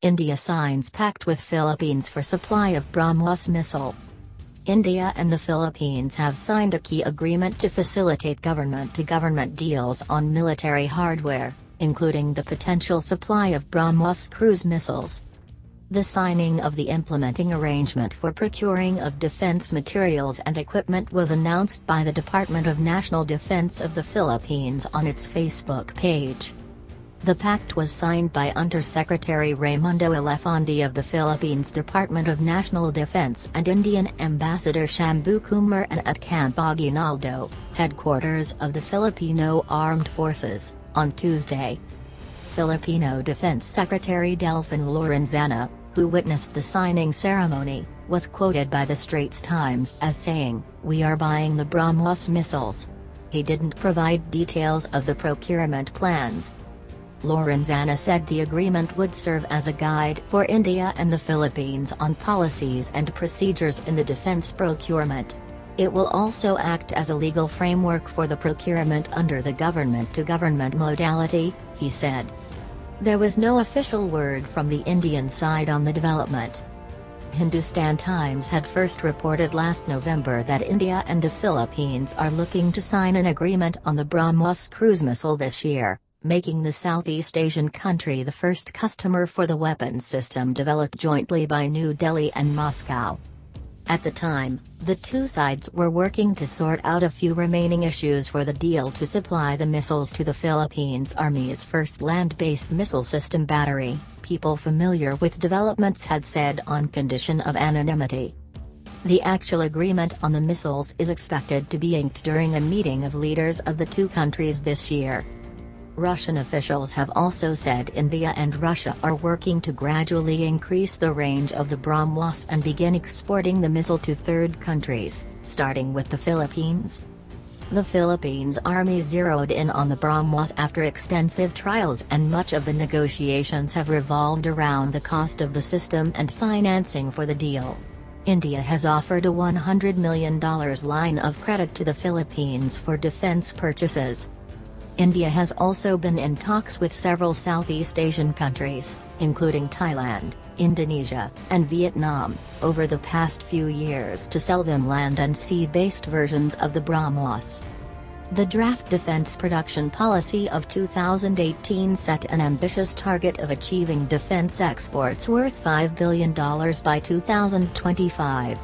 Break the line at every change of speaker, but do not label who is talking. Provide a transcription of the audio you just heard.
India signs pact with Philippines for supply of BrahMos missile. India and the Philippines have signed a key agreement to facilitate government-to-government deals on military hardware, including the potential supply of BrahMos cruise missiles. The signing of the implementing arrangement for procuring of defense materials and equipment was announced by the Department of National Defense of the Philippines on its Facebook page. The pact was signed by Undersecretary Raimundo Elefante of the Philippines Department of National Defense and Indian Ambassador Shambu Kumaran at Camp Aguinaldo, headquarters of the Filipino Armed Forces, on Tuesday. Filipino Defense Secretary Delfin Lorenzana, who witnessed the signing ceremony, was quoted by the Straits Times as saying, "We are buying the BrahMos missiles." He didn't provide details of the procurement plans. Lorenzana said the agreement would serve as a guide for India and the Philippines on policies and procedures in the defense procurement. It will also act as a legal framework for the procurement under the government-to-government modality, he said. There was no official word from the Indian side on the development. Hindustan Times had first reported last November that India and the Philippines are looking to sign an agreement on the BrahMos cruise missile this year, making the Southeast Asian country the first customer for the weapons system developed jointly by New Delhi and Moscow. At the time, the two sides were working to sort out a few remaining issues for the deal to supply the missiles to the Philippines Army's first land-based missile system battery, people familiar with developments had said on condition of anonymity. The actual agreement on the missiles is expected to be inked during a meeting of leaders of the two countries this year. Russian officials have also said India and Russia are working to gradually increase the range of the BrahMos and begin exporting the missile to third countries, starting with the Philippines. The Philippines Army zeroed in on the BrahMos after extensive trials, and much of the negotiations have revolved around the cost of the system and financing for the deal. India has offered a $100 million line of credit to the Philippines for defense purchases. India has also been in talks with several Southeast Asian countries, including Thailand, Indonesia, and Vietnam, over the past few years to sell them land and sea-based versions of the BrahMos. The draft defense production policy of 2018 set an ambitious target of achieving defense exports worth $5 billion by 2025.